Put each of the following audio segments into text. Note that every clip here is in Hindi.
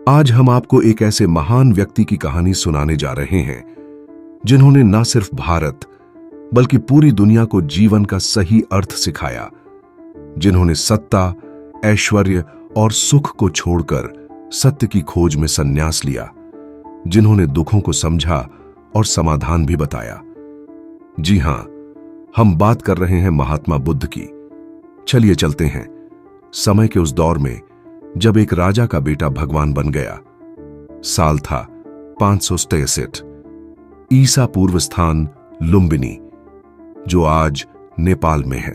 आज हम आपको एक ऐसे महान व्यक्ति की कहानी सुनाने जा रहे हैं जिन्होंने न सिर्फ भारत बल्कि पूरी दुनिया को जीवन का सही अर्थ सिखाया, जिन्होंने सत्ता, ऐश्वर्य और सुख को छोड़कर सत्य की खोज में संन्यास लिया, जिन्होंने दुखों को समझा और समाधान भी बताया। जी हां, हम बात कर रहे हैं महात्मा बुद्ध की। चलिए चलते हैं समय के उस दौर में जब एक राजा का बेटा भगवान बन गया। साल था 563 ईसा पूर्व, स्थान लुम्बिनी, जो आज नेपाल में है।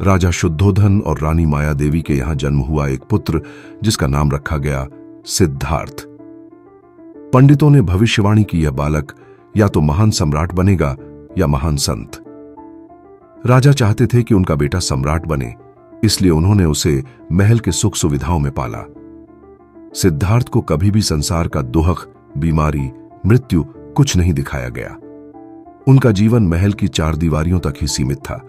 राजा शुद्धोधन और रानी माया देवी के यहां जन्म हुआ एक पुत्र जिसका नाम रखा गया सिद्धार्थ। पंडितों ने भविष्यवाणी की यह बालक या तो महान सम्राट बनेगा या महान संत। राजा चाहते थे कि उनका बेटा सम्राट बने, इसलिए उन्होंने उसे महल के सुख सुविधाओं में पाला। सिद्धार्थ को कभी भी संसार का दुख, बीमारी, मृत्यु कुछ नहीं दिखाया गया। उनका जीवन महल की चार दीवारियों तक ही सीमित था।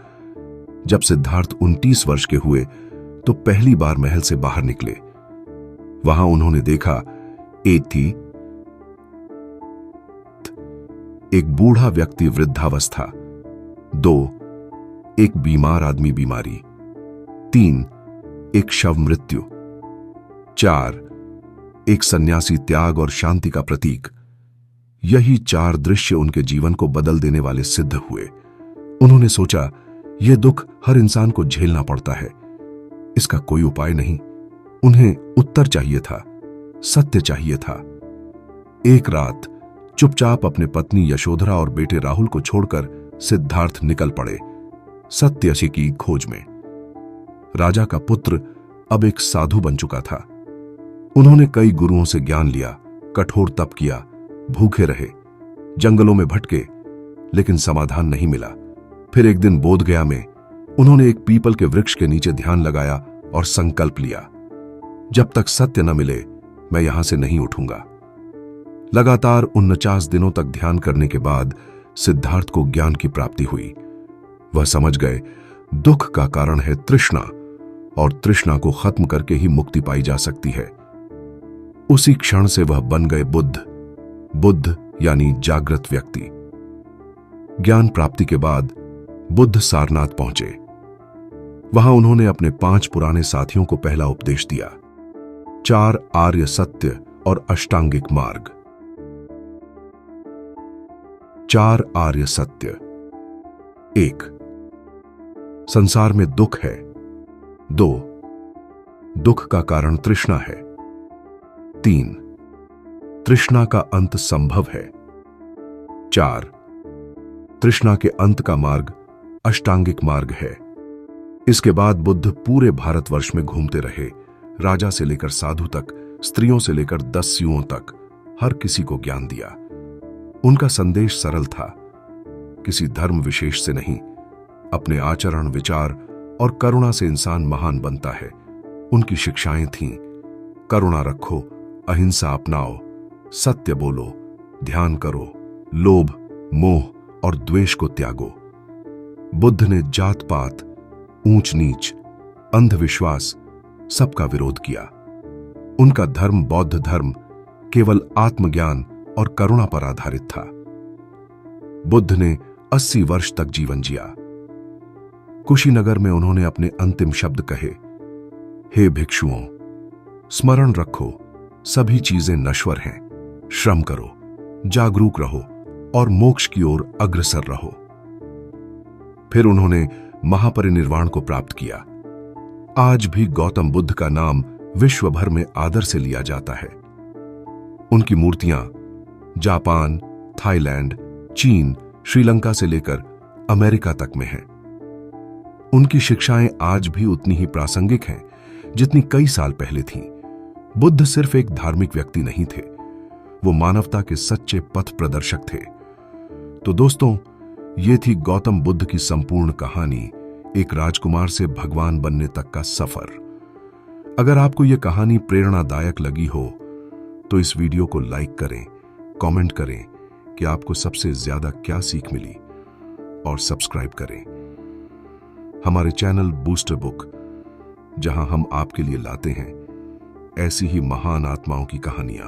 जब सिद्धार्थ 29 वर्ष के हुए तो पहली बार महल से बाहर निकले। वहां उन्होंने देखा एक बूढ़ा व्यक्ति वृद्धावस्था, 2 एक बीमार आदमी बीमारी, 3 एक शव मृत्यु, 4 एक सन्यासी त्याग और शांति का प्रतीक। यही 4 दृश्य उनके जीवन को बदल देने वाले सिद्ध हुए। उन्होंने सोचा, यह दुख हर इंसान को झेलना पड़ता है, इसका कोई उपाय नहीं। उन्हें उत्तर चाहिए था, सत्य चाहिए था। एक रात चुपचाप अपने पत्नी यशोधरा और बेटे राहुल को छोड़कर सिद्धार्थ निकल पड़े सत्य की खोज में। राजा का पुत्र अब एक साधु बन चुका था। उन्होंने कई गुरुओं से ज्ञान लिया, कठोर तप किया, भूखे रहे, जंगलों में भटके, लेकिन समाधान नहीं मिला। फिर एक दिन बोधगया में उन्होंने एक पीपल के वृक्ष के नीचे ध्यान लगाया और संकल्प लिया, जब तक सत्य न मिले मैं यहां से नहीं उठूंगा। लगातार 49 दिनों तक ध्यान करने के बाद सिद्धार्थ को ज्ञान की प्राप्ति हुई। वह समझ गए, दुख का कारण है तृष्णा, और तृष्णा को खत्म करके ही मुक्ति पाई जा सकती है। उसी क्षण से वह बन गए बुद्ध। बुद्ध यानी जागृत व्यक्ति। ज्ञान प्राप्ति के बाद बुद्ध सारनाथ पहुंचे। वहां उन्होंने अपने 5 पुराने साथियों को पहला उपदेश दिया, 4 आर्य सत्य और अष्टांगिक मार्ग। 4 आर्य सत्य। 1 संसार में दुख है। 2 दुख का कारण तृष्णा है। 3 तृष्णा का अंत संभव है। 4 तृष्णा के अंत का मार्ग अष्टांगिक मार्ग है। इसके बाद बुद्ध पूरे भारतवर्ष में घूमते रहे। राजा से लेकर साधु तक, स्त्रियों से लेकर दस्युओं तक, हर किसी को ज्ञान दिया। उनका संदेश सरल था, किसी धर्म विशेष से नहीं, अपने आचरण, विचार और करुणा से इंसान महान बनता है। उनकी शिक्षाएं थीं, करुणा रखो, अहिंसा अपनाओ, सत्य बोलो, ध्यान करो, लोभ, मोह और द्वेष को त्यागो। बुद्ध ने जात पात, ऊंच नीच, अंधविश्वास सबका विरोध किया। उनका धर्म, बौद्ध धर्म, केवल आत्मज्ञान और करुणा पर आधारित था। बुद्ध ने 80 वर्ष तक जीवन जिया। कुशीनगर में उन्होंने अपने अंतिम शब्द कहे, हे भिक्षुओं, स्मरण रखो, सभी चीजें नश्वर हैं। श्रम करो, जागरूक रहो और मोक्ष की ओर अग्रसर रहो। फिर उन्होंने महापरिनिर्वाण को प्राप्त किया। आज भी गौतम बुद्ध का नाम विश्व भर में आदर से लिया जाता है। उनकी मूर्तियां जापान, थाईलैंड, चीन, श्रीलंका से लेकर अमेरिका तक में हैं। उनकी शिक्षाएं आज भी उतनी ही प्रासंगिक हैं जितनी कई साल पहले थीं। बुद्ध सिर्फ एक धार्मिक व्यक्ति नहीं थे, वो मानवता के सच्चे पथ प्रदर्शक थे। तो दोस्तों, ये थी गौतम बुद्ध की संपूर्ण कहानी, एक राजकुमार से भगवान बनने तक का सफर। अगर आपको यह कहानी प्रेरणादायक लगी हो तो इस वीडियो को लाइक करें, कमेंट करें कि आपको सबसे ज्यादा क्या सीख मिली, और सब्सक्राइब करें हमारे चैनल बूस्टर बुक, जहां हम आपके लिए लाते हैं ऐसी ही महान आत्माओं की कहानियां